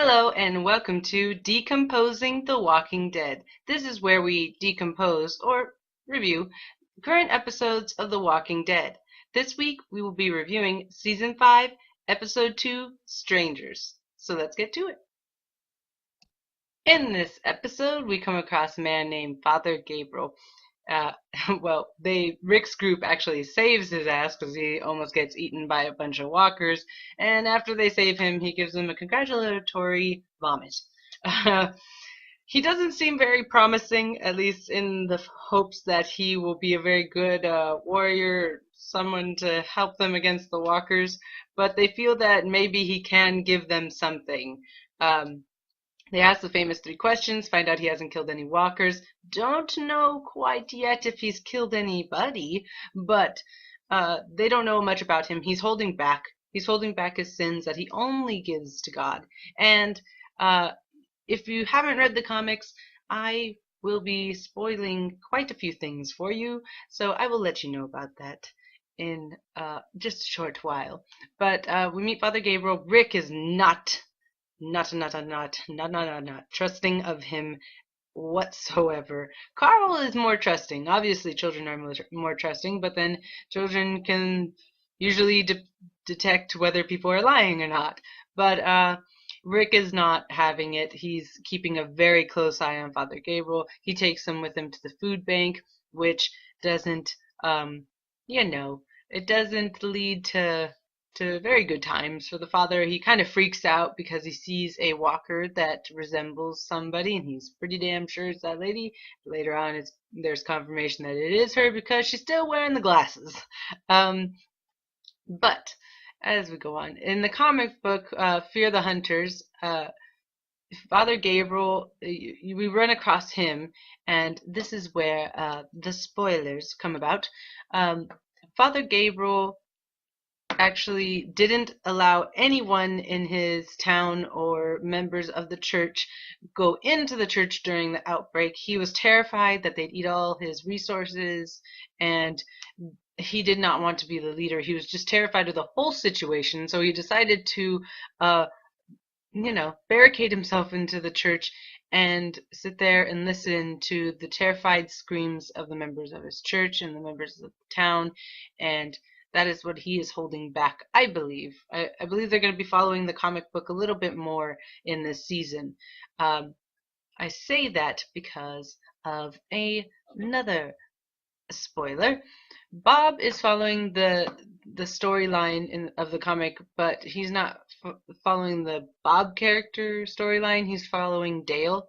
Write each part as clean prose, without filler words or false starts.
Hello and welcome to Decomposing the Walking Dead. This is where we decompose or review current episodes of The Walking Dead. This week we will be reviewing Season 5, Episode 2, Strangers. So let's get to it. In this episode, we come across a man named Father Gabriel. Uh, Rick's group actually saves his ass because he almost gets eaten by a bunch of walkers, and after they save him, he gives them a congratulatory vomit. Uh, he doesn't seem very promising, at least in the hopes that he will be a very good warrior, someone to help them against the walkers, but they feel that maybe he can give them something. Um, they ask the famous three questions, find out he hasn't killed any walkers. Don't know quite yet if he's killed anybody, but they don't know much about him. He's holding back. He's holding back his sins that he only gives to God. And if you haven't read the comics, I will be spoiling quite a few things for you, so I will let you know about that in just a short while. But we meet Father Gabriel. Rick is not trusting of him whatsoever. Carl is more trusting. Obviously, children are more trusting, but then children can usually detect whether people are lying or not. But Rick is not having it. He's keeping a very close eye on Father Gabriel. He takes him with him to the food bank, which doesn't, it doesn't lead to very good times for the father. He kind of freaks out because he sees a walker that resembles somebody, and he's pretty damn sure it's that lady. Later on, there's confirmation that it is her because she's still wearing the glasses. But as we go on, in the comic book Fear the Hunters, Father Gabriel, we run across him, and this is where the spoilers come about. Father Gabriel actually didn't allow anyone in his town or members of the church go into the church during the outbreak. He was terrified that they'd eat all his resources, and he did not want to be the leader. He was just terrified of the whole situation, so he decided to barricade himself into the church and sit there and listen to the terrified screams of the members of his church and the members of the town, and that is what he is holding back, I believe. I believe they're going to be following the comic book a little bit more in this season. I say that because of another spoiler. Bob is following the storyline of the comic, but he's not following the Bob character storyline. He's following Dale.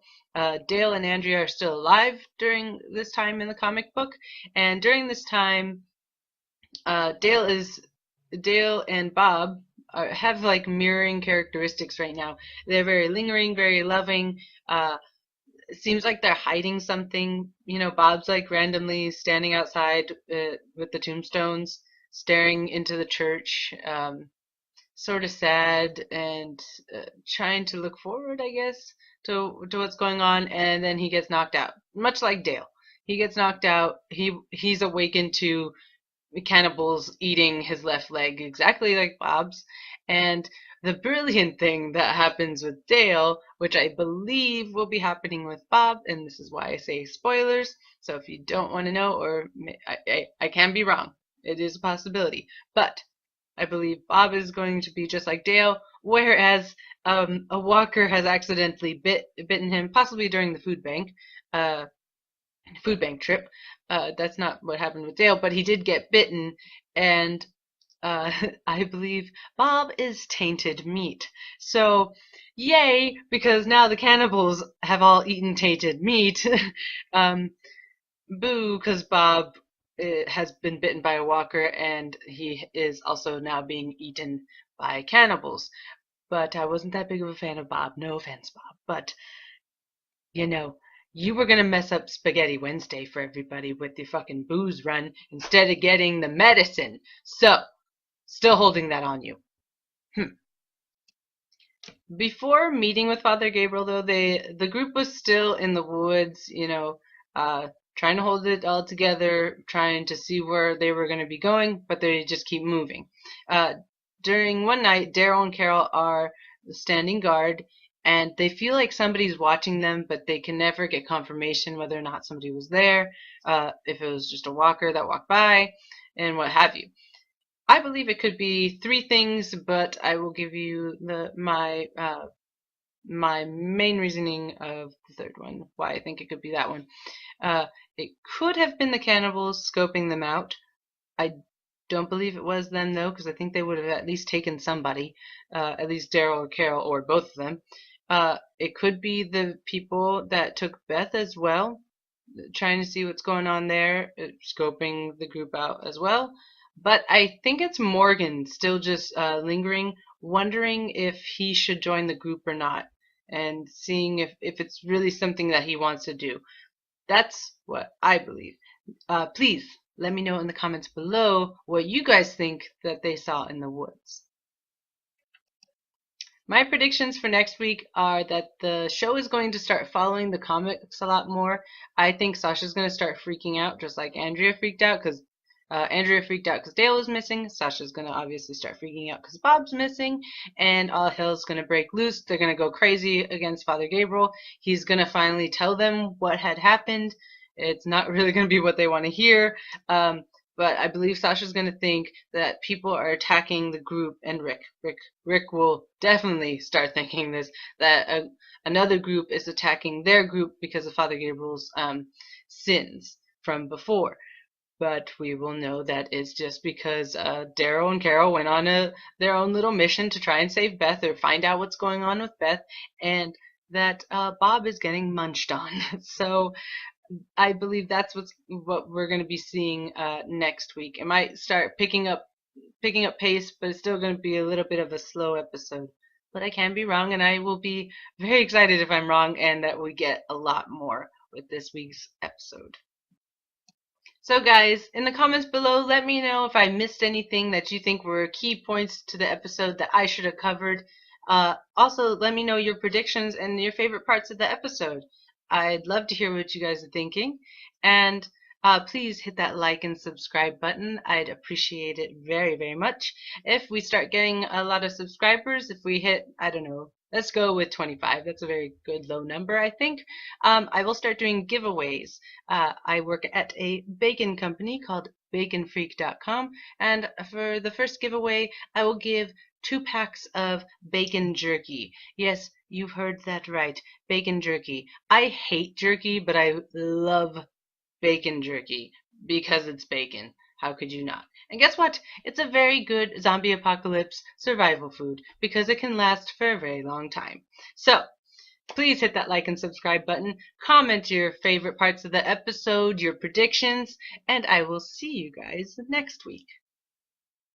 Dale and Andrea are still alive during this time in the comic book, and during this time, Dale and Bob have like mirroring characteristics right now. They're very lingering, very loving. It seems like they're hiding something. Bob's like randomly standing outside with the tombstones, staring into the church, sort of sad and trying to look forward, I guess, to what's going on. And then he gets knocked out, much like Dale. He gets knocked out. He's awakened to cannibals eating his left leg, exactly like Bob's. And the brilliant thing that happens with Dale, which I believe will be happening with Bob, and this is why I say spoilers, so if you don't want to know, or I can be wrong, it is a possibility, but I believe Bob is going to be just like Dale, whereas a walker has accidentally bitten him, possibly during the food bank trip. That's not what happened with Dale, but he did get bitten, and I believe Bob is tainted meat. So, yay, because now the cannibals have all eaten tainted meat. Boo, because Bob has been bitten by a walker, and he is also now being eaten by cannibals. But I wasn't that big of a fan of Bob. No offense, Bob. But, you know, you were gonna mess up Spaghetti Wednesday for everybody with the fucking booze run instead of getting the medicine. So, still holding that on you. Before meeting with Father Gabriel, though, the group was still in the woods, trying to hold it all together, trying to see where they were going to be going, but they just keep moving. During one night, Daryl and Carol are standing guard and they feel like somebody's watching them, but they can never get confirmation whether or not somebody was there, if it was just a walker that walked by, and what have you. I believe it could be three things, but I will give you my main reasoning of the third one, why I think it could be that one. It could have been the cannibals scoping them out. I don't believe it was them though, because I think they would have at least taken somebody, at least Daryl or Carol or both of them. It could be the people that took Beth as well, trying to see what's going on there, scoping the group out as well. But I think it's Morgan still just lingering, wondering if he should join the group or not, and seeing if it's really something that he wants to do. That's what I believe. Please let me know in the comments below what you guys think that they saw in the woods. My predictions for next week are that the show is going to start following the comics a lot more. I think Sasha's going to start freaking out just like Andrea freaked out because Dale was missing. Sasha's going to obviously start freaking out because Bob's missing, and all hell's going to break loose. They're going to go crazy against Father Gabriel. He's going to finally tell them what had happened. It's not really going to be what they want to hear. But I believe Sasha's going to think that people are attacking the group and Rick. Rick will definitely start thinking this, that another group is attacking their group because of Father Gabriel's sins from before. But we will know that it's just because Daryl and Carol went on their own little mission to try and save Beth or find out what's going on with Beth, and that Bob is getting munched on. So I believe that's what we're going to be seeing next week. It might start picking up pace, but it's still going to be a little bit of a slow episode. But I can be wrong, and I will be very excited if I'm wrong and that we get a lot more with this week's episode. So guys, in the comments below, let me know if I missed anything that you think were key points to the episode that I should have covered. Also, let me know your predictions and your favorite parts of the episode. I'd love to hear what you guys are thinking. And please hit that like and subscribe button. I'd appreciate it very, very much. If we start getting a lot of subscribers, if we hit, I don't know, let's go with 25. That's a very good low number, I think. I will start doing giveaways. I work at a bacon company called baconfreak.com, and for the first giveaway, I will give 2 packs of bacon jerky. Yes, you've heard that right. Bacon jerky. I hate jerky, but I love bacon jerky because it's bacon. How could you not? And guess what? It's a very good zombie apocalypse survival food because it can last for a very long time. So, please hit that like and subscribe button. Comment your favorite parts of the episode, your predictions, and I will see you guys next week.